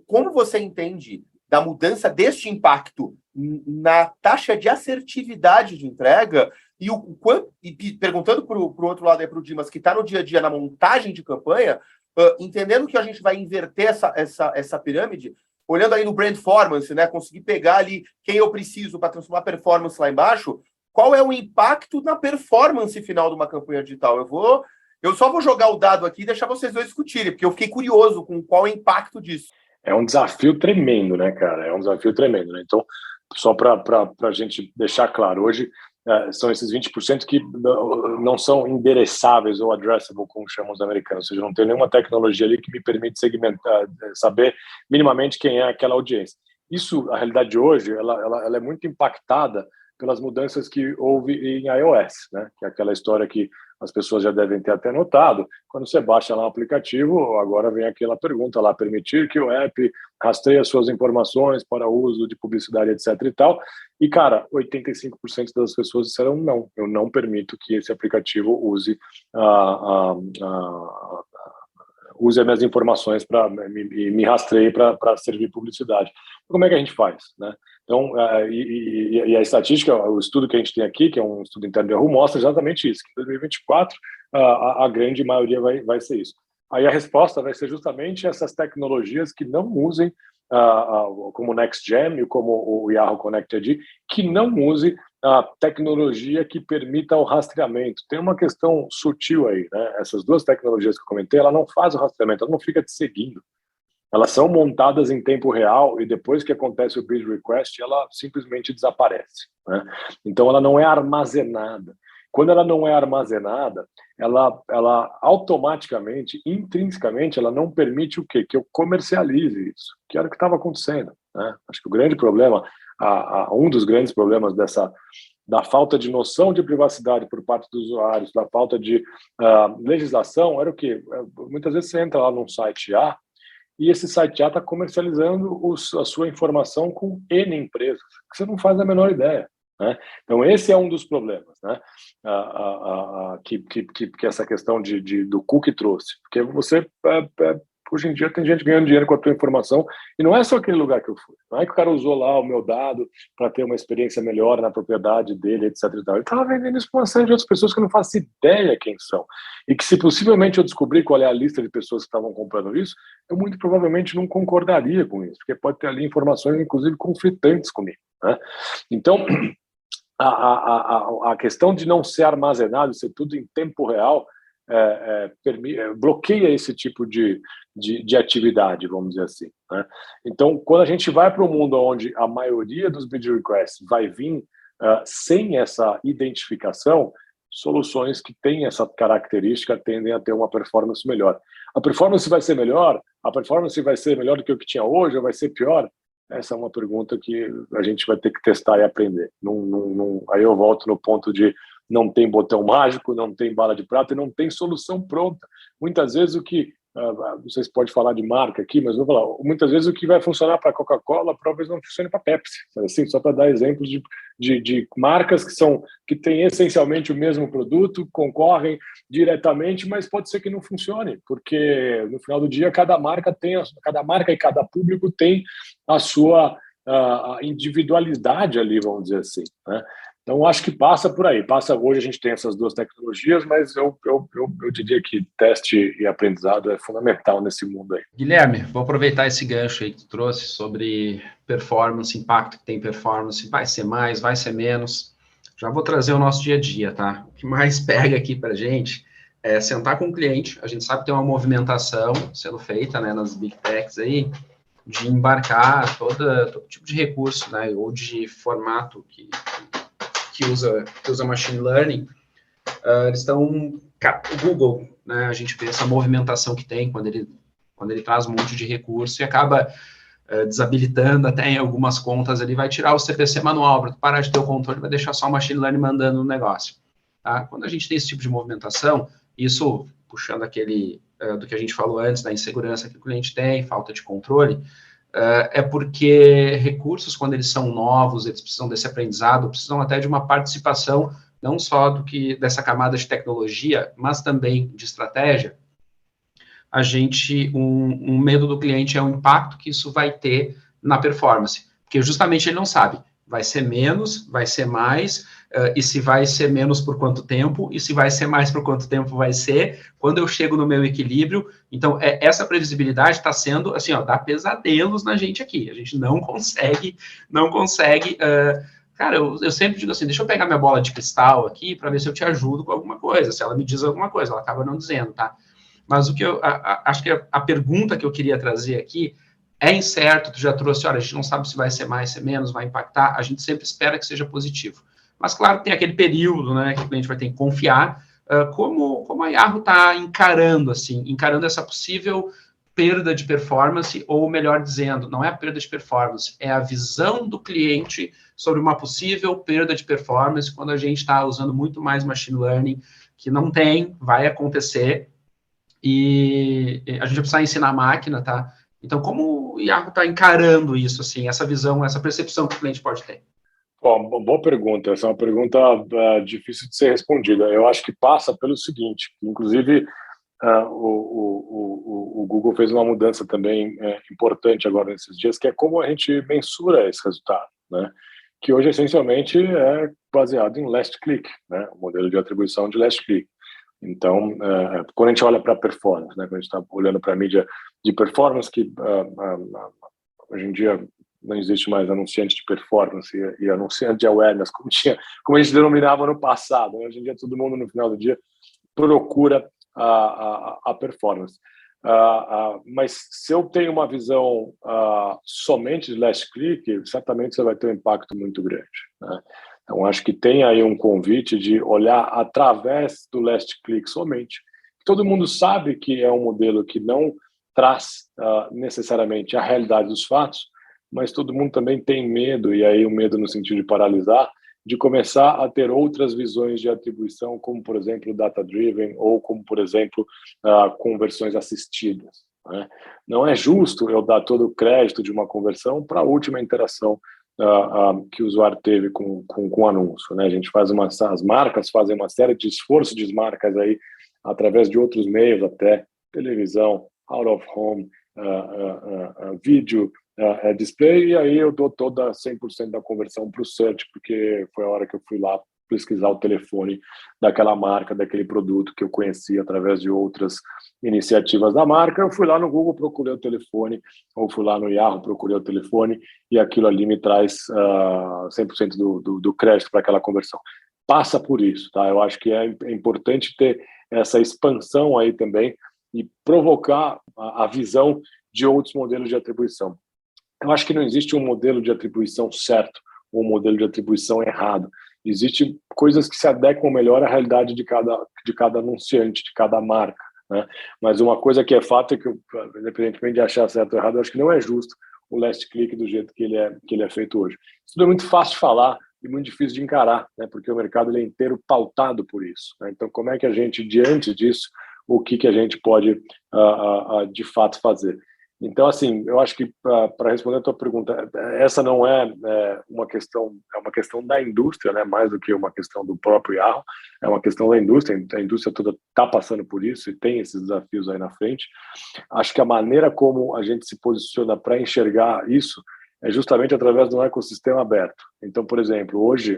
A: como você entende da mudança deste impacto na taxa de assertividade de entrega e o quanto, e perguntando para o outro lado, para o Dimas, que está no dia a dia na montagem de campanha, entendendo que a gente vai inverter essa pirâmide, olhando aí no brand performance, né, conseguir pegar ali quem eu preciso para transformar a performance lá embaixo, qual é o impacto na performance final de uma campanha digital? Eu só vou jogar o dado aqui e deixar vocês dois discutirem, porque eu fiquei curioso com qual é o impacto disso.
D: É um desafio tremendo, né, cara? É um desafio tremendo, né? Então, só para a gente deixar claro, hoje são esses 20% que não são endereçáveis ou addressable, como chamam os americanos, ou seja, não tem nenhuma tecnologia ali que me permite segmentar, saber minimamente quem é aquela audiência. Isso, a realidade de hoje, ela é muito impactada pelas mudanças que houve em iOS, né? Que é aquela história que as pessoas já devem ter até notado. Quando você baixa lá o aplicativo, agora vem aquela pergunta lá, permitir que o app rastreie as suas informações para uso de publicidade, etc. e tal. E, cara, 85% das pessoas disseram não, eu não permito que esse aplicativo use use as minhas informações para me rastreie para servir publicidade. Como é que a gente faz, né? Então, e a estatística, o estudo que a gente tem aqui, que é um estudo interno da Yahoo, mostra exatamente isso, que em 2024 a grande maioria vai ser isso. Aí a resposta vai ser justamente essas tecnologias que não usem, como o NextGen e como o Yahoo Connected, que não use a tecnologia que permita o rastreamento. Tem uma questão sutil aí, né? Essas duas tecnologias que eu comentei, ela não faz o rastreamento, ela não fica te seguindo. Elas são montadas em tempo real e depois que acontece o bid request, ela simplesmente desaparece, né? Então, ela não é armazenada. Quando ela não é armazenada, ela automaticamente, intrinsecamente, ela não permite o quê? Que eu comercialize isso, que era o que estava acontecendo, né? Acho que o grande problema, um dos grandes problemas da falta de noção de privacidade por parte dos usuários, da falta de legislação, era o quê? Muitas vezes você entra lá num site A, e esse site já está comercializando a sua informação com N empresas, que você não faz a menor ideia, né? Então, esse é um dos problemas, né? Que essa questão do cookie trouxe. Porque você, hoje em dia, tem gente ganhando dinheiro com a tua informação, e não é só aquele lugar que eu fui. Não é que o cara usou lá o meu dado para ter uma experiência melhor na propriedade dele, etc. e tal. Ele estava vendendo isso para uma série de outras pessoas que eu não faço ideia quem são. E que, se possivelmente eu descobrir qual é a lista de pessoas que estavam comprando isso, eu muito provavelmente não concordaria com isso, porque pode ter ali informações, inclusive, conflitantes comigo, né? Então, a questão de não ser armazenado, ser tudo em tempo real, bloqueia esse tipo de atividade, vamos dizer assim, né? Então, quando a gente vai para um mundo onde a maioria dos bid requests vai vir sem essa identificação, soluções que têm essa característica tendem a ter uma performance melhor. A performance vai ser melhor? A performance vai ser melhor do que o que tinha hoje ou vai ser pior? Essa é uma pergunta que a gente vai ter que testar e aprender. Aí eu volto no ponto de não tem botão mágico, não tem bala de prata e não tem solução pronta. Muitas vezes o que... não sei se pode falar de marca aqui, mas vou falar. Muitas vezes o que vai funcionar para a Coca-Cola talvez não funcione para a Pepsi. Assim, só para dar exemplos de marcas que têm essencialmente o mesmo produto, concorrem diretamente, mas pode ser que não funcione, porque no final do dia cada marca e cada público tem a sua individualidade ali, vamos dizer assim, né? Então, acho que passa por aí. Hoje a gente tem essas duas tecnologias, mas eu diria que teste e aprendizado é fundamental nesse mundo aí.
C: Guilherme, vou aproveitar esse gancho aí que tu trouxe sobre performance, impacto que tem performance, vai ser mais, vai ser menos. Já vou trazer o nosso dia a dia, tá? O que mais pega aqui pra gente é sentar com o cliente. A gente sabe que tem uma movimentação sendo feita, né, nas Big Techs aí, de embarcar todo tipo de recurso, né, ou de formato que usa machine learning. Eles estão... O Google, né, a gente vê essa movimentação que tem quando ele traz um monte de recurso e acaba desabilitando até em algumas contas, ele vai tirar o CPC manual para parar de ter o controle, vai deixar só o machine learning mandando o negócio, tá? Quando a gente tem esse tipo de movimentação, isso, puxando do que a gente falou antes, da insegurança que o cliente tem, falta de controle, é porque recursos, quando eles são novos, eles precisam desse aprendizado, precisam até de uma participação, não só dessa camada de tecnologia, mas também de estratégia. Um medo do cliente é o impacto que isso vai ter na performance, porque justamente ele não sabe Vai ser menos, vai ser mais, e se vai ser menos por quanto tempo, e se vai ser mais por quanto tempo vai ser, quando eu chego no meu equilíbrio. Então, essa previsibilidade está sendo, assim, ó, dá pesadelos na gente aqui, a gente não consegue, cara, eu sempre digo assim, deixa eu pegar minha bola de cristal aqui para ver se eu te ajudo com alguma coisa, se ela me diz alguma coisa, ela acaba não dizendo, tá? Mas o que eu acho que a pergunta que eu queria trazer aqui é incerto, tu já trouxe, olha, a gente não sabe se vai ser mais, se é menos, vai impactar, a gente sempre espera que seja positivo. Mas, claro, tem aquele período, né, que o cliente vai ter que confiar, como a Yahoo está encarando essa possível perda de performance, ou melhor dizendo, não é a perda de performance, é a visão do cliente sobre uma possível perda de performance quando a gente está usando muito mais machine learning, que não tem, vai acontecer, e a gente vai precisar ensinar a máquina, tá? Então, como o Yahoo está encarando isso, assim, essa visão, essa percepção que o cliente pode ter?
D: Bom, boa pergunta. Essa é uma pergunta difícil de ser respondida. Eu acho que passa pelo seguinte, inclusive o Google fez uma mudança também importante agora nesses dias, que é como a gente mensura esse resultado, né? Que hoje essencialmente é baseado em last click, né? O modelo de atribuição de last click. Então, quando a gente olha para a performance, né? Quando a gente está olhando para a mídia de performance, que hoje em dia não existe mais anunciante de performance e anunciante de awareness, como a gente denominava no passado, né? Hoje em dia todo mundo no final do dia procura a performance. Mas se eu tenho uma visão somente de last click, certamente você vai ter um impacto muito grande, né? Então, acho que tem aí um convite de olhar através do last click somente. Todo mundo sabe que é um modelo que não traz necessariamente a realidade dos fatos, mas todo mundo também tem medo, e aí o medo no sentido de paralisar, de começar a ter outras visões de atribuição, como, por exemplo, data-driven, ou como, por exemplo, conversões assistidas, né? Não é justo eu dar todo o crédito de uma conversão para a última interação que o usuário teve com o anúncio, né? A gente faz as marcas fazem uma série de esforços de marcas aí, através de outros meios, até televisão, out of home, vídeo, display, e aí eu dou toda 100% da conversão para o search, porque foi a hora que eu fui lá pesquisar o telefone daquela marca, daquele produto que eu conheci através de outras iniciativas da marca. Eu fui lá no Google, procurei o telefone, ou fui lá no Yahoo, procurei o telefone, e aquilo ali me traz 100% do crédito para aquela conversão. Passa por isso, tá? Eu acho que é importante ter essa expansão aí também e provocar a visão de outros modelos de atribuição. Eu acho que não existe um modelo de atribuição certo ou um modelo de atribuição errado. Existem coisas que se adequam melhor à realidade de cada anunciante, de cada marca, né? Mas uma coisa que é fato é que, independentemente de achar certo ou errado, eu acho que não é justo o last click do jeito que ele é feito hoje. Isso é muito fácil de falar e muito difícil de encarar, né? Porque o mercado ele é inteiro pautado por isso, né? Então, como é que a gente, diante disso, o que a gente pode, de fato, fazer? Então, assim, eu acho que, para responder a tua pergunta, essa não é uma questão, é uma questão da indústria, né? Mais do que uma questão do próprio Yahoo, é uma questão da indústria. A indústria toda está passando por isso e tem esses desafios aí na frente. Acho que a maneira como a gente se posiciona para enxergar isso é justamente através de um ecossistema aberto. Então, por exemplo, hoje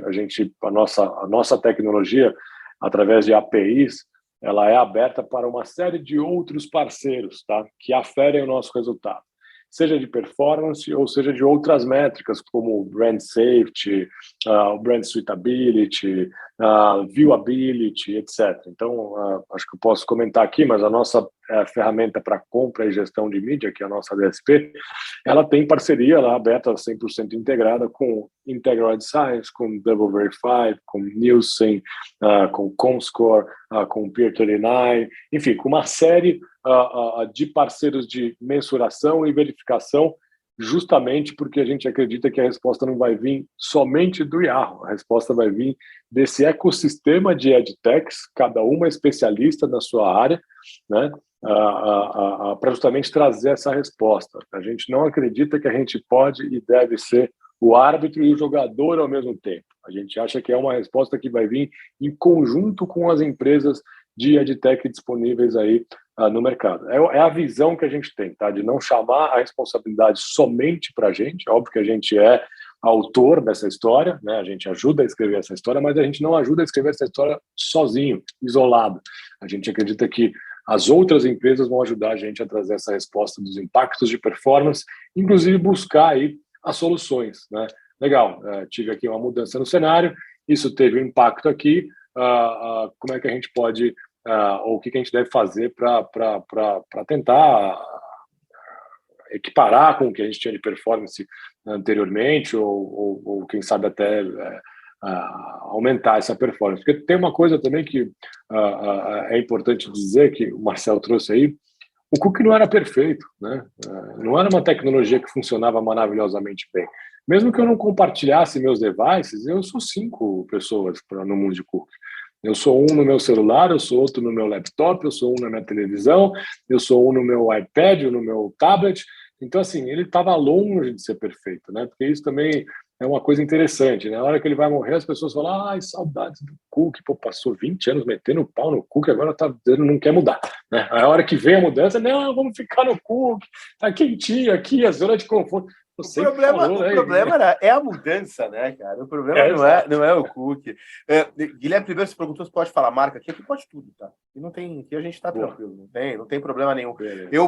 D: a nossa tecnologia, através de APIs, ela é aberta para uma série de outros parceiros, tá? Que aferem o nosso resultado, seja de performance ou seja de outras métricas, como brand safety, brand suitability, viewability, etc. Então, acho que eu posso comentar aqui, mas a nossa ferramenta para compra e gestão de mídia, que é a nossa DSP, ela tem parceria lá aberta 100% integrada com Integral Ad Science, com Double Verify, com Nielsen, com Comscore, com Peer 39, enfim, com uma série de parceiros de mensuração e verificação, justamente porque a gente acredita que a resposta não vai vir somente do Yahoo, a resposta vai vir desse ecossistema de edtechs, cada uma especialista na sua área, né? Para justamente trazer essa resposta. A gente não acredita que a gente pode e deve ser o árbitro e o jogador ao mesmo tempo. A gente acha que é uma resposta que vai vir em conjunto com as empresas de edtech disponíveis aí no mercado. É a visão que a gente tem, tá? De não chamar a responsabilidade somente para a gente. Óbvio que a gente é autor dessa história, né? A gente ajuda a escrever essa história, mas a gente não ajuda a escrever essa história sozinho, isolado. A gente acredita que as outras empresas vão ajudar a gente a trazer essa resposta dos impactos de performance, inclusive buscar aí as soluções, né? Legal, tive aqui uma mudança no cenário, isso teve um impacto aqui, como é que a gente pode, ou o que a gente deve fazer para tentar equiparar com o que a gente tinha de performance anteriormente, ou quem sabe até aumentar essa performance. Porque tem uma coisa também que é importante dizer, que o Marcel trouxe aí, o cookie não era perfeito, né? Não era uma tecnologia que funcionava maravilhosamente bem. Mesmo que eu não compartilhasse meus devices, eu sou 5 pessoas no mundo de cookie. Eu sou um no meu celular, eu sou outro no meu laptop, eu sou um na minha televisão, eu sou um no meu iPad, ou no meu tablet. Então, assim, ele estava longe de ser perfeito, né? Porque isso também é uma coisa interessante, né? Na hora que ele vai morrer, as pessoas falam, ai, saudades do cookie, pô, passou 20 anos metendo o pau no cookie, agora tá dizendo não quer mudar, né? A hora que vem a mudança, não, vamos ficar no cookie, tá quentinho aqui, a zona de conforto.
A: O problema é a mudança, né, cara? O problema não é o cookie. Guilherme, primeiro você perguntou se pode falar marca aqui pode tudo, tá? E não tem, aqui a gente tá tranquilo, não tem problema nenhum. Eu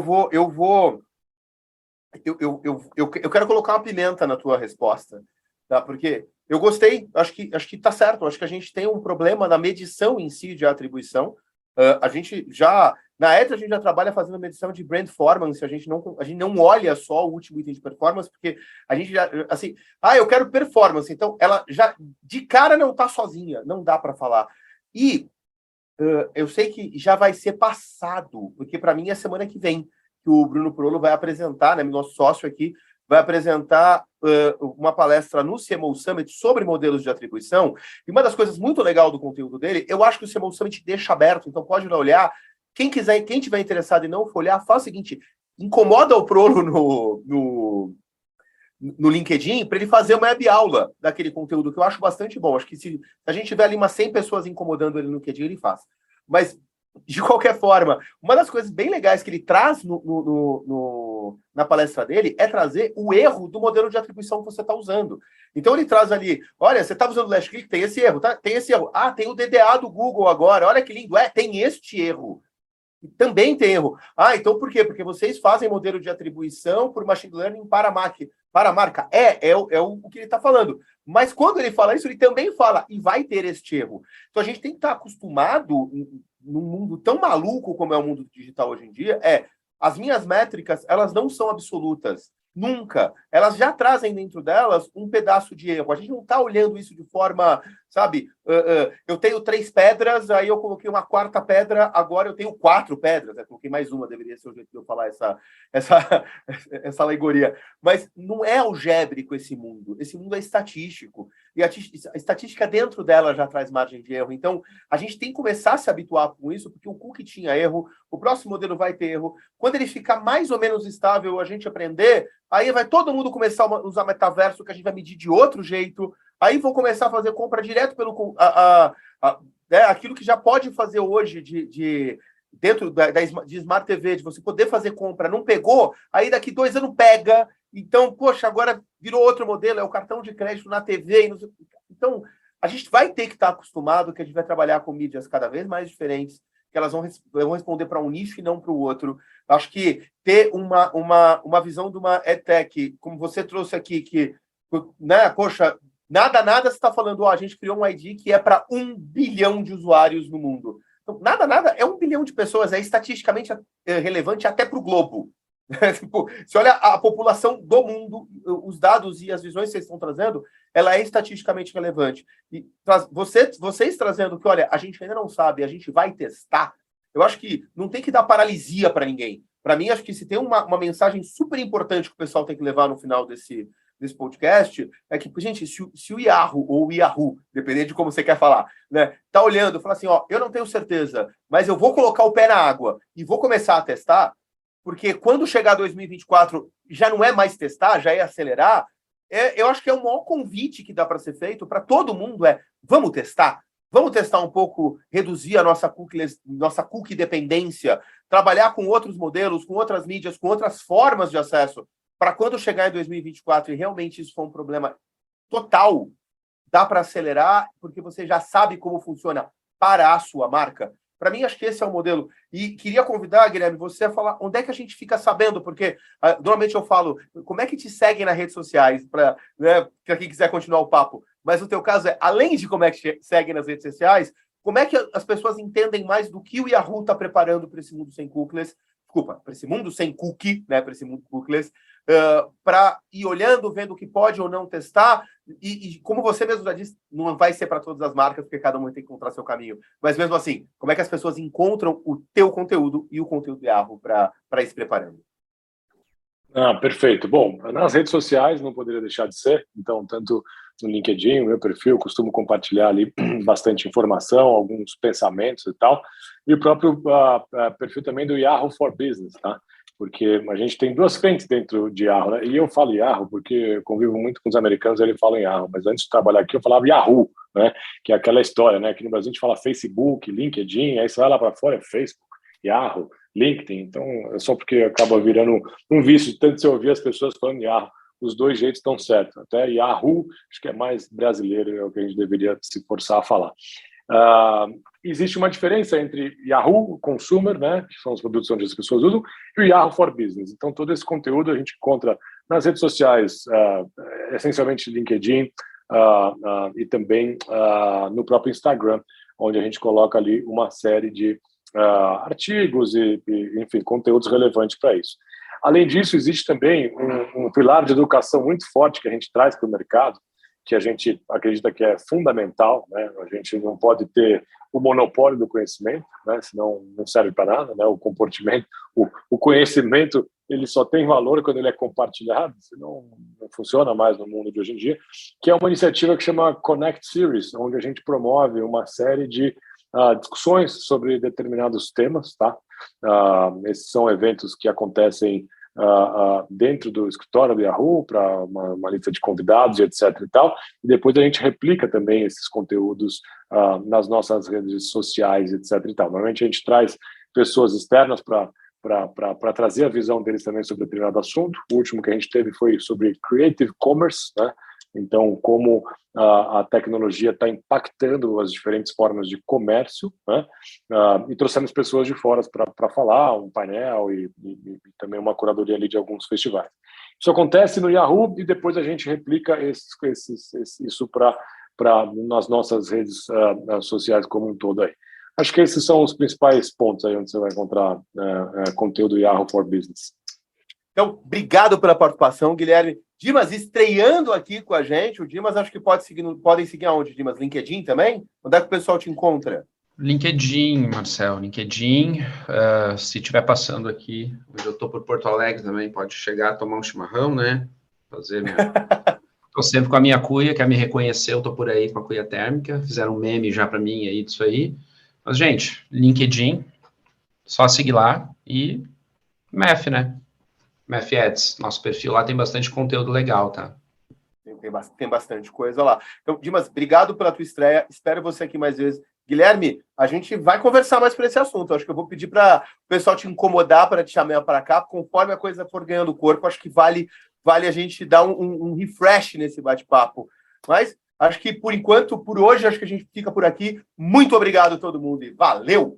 A: quero colocar uma pimenta na tua resposta, tá? Porque eu gostei, acho que tá certo, acho que a gente tem um problema na medição em si de atribuição. A gente já, na ETA, a gente já trabalha fazendo medição de brand performance, a gente não olha só o último item de performance, porque a gente já, assim, eu quero performance, então ela já, de cara, não tá sozinha, não dá para falar. E eu sei que já vai ser passado, porque para mim é semana que vem que o Bruno Prolo vai apresentar, né, nosso sócio aqui, vai apresentar uma palestra no CMO Summit sobre modelos de atribuição, e uma das coisas muito legais do conteúdo dele, eu acho que o CMO Summit deixa aberto, então pode ir lá olhar, quem tiver interessado e não for olhar, faz o seguinte, incomoda o Prolo no LinkedIn para ele fazer uma web-aula daquele conteúdo, que eu acho bastante bom, acho que se a gente tiver ali umas 100 pessoas incomodando ele no LinkedIn, ele faz. Mas, de qualquer forma, uma das coisas bem legais que ele traz na palestra dele é trazer o erro do modelo de atribuição que você está usando. Então ele traz ali, olha, você está usando o last click, tem esse erro, tá? Tem esse erro. Tem o DDA do Google agora, olha que lindo, tem este erro. Também tem erro. Então por quê? Porque vocês fazem modelo de atribuição por machine learning para a marca. É o que ele está falando. Mas quando ele fala isso, ele também fala, e vai ter este erro. Então a gente tem que estar acostumado, num mundo tão maluco como é o mundo digital hoje em dia, as minhas métricas, elas não são absolutas. Nunca. Elas já trazem dentro delas um pedaço de erro. A gente não está olhando isso de forma, sabe, eu tenho 3 pedras, aí eu coloquei uma 4ª pedra, agora eu tenho 4 pedras. Eu coloquei mais uma, deveria ser o jeito de eu falar essa alegoria. Mas não é algébrico esse mundo. Esse mundo é estatístico. E a estatística dentro dela já traz margem de erro. Então, a gente tem que começar a se habituar com isso, porque o cookie tinha erro, o próximo modelo vai ter erro. Quando ele ficar mais ou menos estável, a gente aprender, aí vai todo mundo começar a usar metaverso, que a gente vai medir de outro jeito. Aí vão começar a fazer compra direto pelo aquilo que já pode fazer hoje dentro de Smart TV, de você poder fazer compra. Não pegou, aí daqui 2 anos pega. Então, poxa, agora virou outro modelo, é o cartão de crédito na TV. Então, a gente vai ter que estar acostumado que a gente vai trabalhar com mídias cada vez mais diferentes, que elas vão responder para um nicho e não para o outro. Acho que ter uma visão de uma EdTech, como você trouxe aqui, que, né, poxa, nada você está falando, a gente criou um ID que é para 1 bilhão de usuários no mundo. Então, nada, é 1 bilhão de pessoas, é estatisticamente relevante até para o globo. Se olha a população do mundo, os dados e as visões que vocês estão trazendo, ela é estatisticamente relevante. E vocês trazendo que, olha, a gente ainda não sabe, a gente vai testar, eu acho que não tem que dar paralisia para ninguém. Para mim, acho que se tem uma mensagem super importante que o pessoal tem que levar no final desse podcast, é que, gente, se o Yahoo ou o Yahoo, dependendo de como você quer falar, né, tá olhando e fala assim, eu não tenho certeza, mas eu vou colocar o pé na água e vou começar a testar, porque quando chegar 2024 já não é mais testar, já é acelerar, eu acho que é o maior convite que dá para ser feito para todo mundo, vamos testar um pouco, reduzir a nossa cookie dependência, trabalhar com outros modelos, com outras mídias, com outras formas de acesso, para quando chegar em 2024 e realmente isso for um problema total, dá para acelerar, porque você já sabe como funciona para a sua marca. Para mim, acho que esse é o modelo. E queria convidar, Guilherme, você a falar onde é que a gente fica sabendo, porque normalmente eu falo, como é que te seguem nas redes sociais, para quem quiser continuar o papo. Mas o teu caso é, além de como é que te seguem nas redes sociais, como é que as pessoas entendem mais do que o Yahoo está preparando para esse mundo sem cookies? Desculpa, para esse mundo sem cookie, né, para esse mundo cookies, para ir olhando, vendo o que pode ou não testar, e como você mesmo já disse, não vai ser para todas as marcas, porque cada uma tem que encontrar seu caminho, mas mesmo assim, como é que as pessoas encontram o teu conteúdo e o conteúdo do Yahoo para ir se preparando?
D: Perfeito. Bom, nas redes sociais não poderia deixar de ser, então, tanto no LinkedIn, o meu perfil, costumo compartilhar ali bastante informação, alguns pensamentos e tal, e o próprio perfil também do Yahoo for Business, tá? Porque a gente tem duas frentes dentro de Yahoo, né? E eu falo Yahoo porque eu convivo muito com os americanos, eles falam Yahoo, mas antes de trabalhar aqui eu falava Yahoo, né? Que é aquela história, né? Aqui no Brasil a gente fala Facebook, LinkedIn, aí você vai lá para fora, é Facebook, Yahoo, LinkedIn, então é só porque acaba virando um vício, tanto se ouvir as pessoas falando Yahoo, os dois jeitos estão certos, até Yahoo, acho que é mais brasileiro, é o que a gente deveria se forçar a falar. Existe uma diferença entre Yahoo Consumer, né, que são os produtos onde as pessoas usam, e o Yahoo for Business. Então, todo esse conteúdo a gente encontra nas redes sociais, essencialmente LinkedIn, e também no próprio Instagram, onde a gente coloca ali uma série de artigos e, enfim, conteúdos relevantes para isso. Além disso, existe também um pilar de educação muito forte que a gente traz para o mercado, que a gente acredita que é fundamental, né? A gente não pode ter o monopólio do conhecimento, né? Senão não serve para nada, né? O comportamento, o conhecimento, ele só tem valor quando ele é compartilhado, senão não funciona mais no mundo de hoje em dia, que é uma iniciativa que chama Connect Series, onde a gente promove uma série de discussões sobre determinados temas, tá? Esses são eventos que acontecem dentro do escritório do Yahoo, para uma lista de convidados, etc. e tal, e depois a gente replica também esses conteúdos nas nossas redes sociais, etc. e tal. Normalmente a gente traz pessoas externas para trazer a visão deles também sobre determinado assunto. O último que a gente teve foi sobre Creative Commerce, né? Então, como a tecnologia está impactando as diferentes formas de comércio, né? E trouxemos pessoas de fora para falar, um painel e também uma curadoria ali de alguns festivais. Isso acontece no Yahoo e depois a gente replica isso nas nossas redes sociais como um todo aí. Acho que esses são os principais pontos aí onde você vai encontrar conteúdo Yahoo for Business.
A: Então, obrigado pela participação, Guilherme. Dimas, estreando aqui com a gente, o Dimas acho que podem seguir aonde, Dimas? LinkedIn também? Onde é que o pessoal te encontra?
C: LinkedIn, Marcel, LinkedIn. Se estiver passando aqui, onde eu estou por Porto Alegre também, pode chegar, tomar um chimarrão, né? Fazer Estou sempre com a minha cuia, quer me reconhecer, eu estou por aí com a cuia térmica. Fizeram um meme já para mim aí disso aí. Mas, gente, LinkedIn, só seguir lá e MEF, né? MEF Ads, nosso perfil lá tem bastante conteúdo legal, tá?
A: Tem bastante coisa lá. Então, Dimas, obrigado pela tua estreia. Espero você aqui mais vezes. Guilherme, a gente vai conversar mais por esse assunto. Acho que eu vou pedir para o pessoal te incomodar para te chamar para cá. Conforme a coisa for ganhando corpo, acho que vale a gente dar um refresh nesse bate-papo. Mas acho que, por enquanto, por hoje, acho que a gente fica por aqui. Muito obrigado a todo mundo e valeu!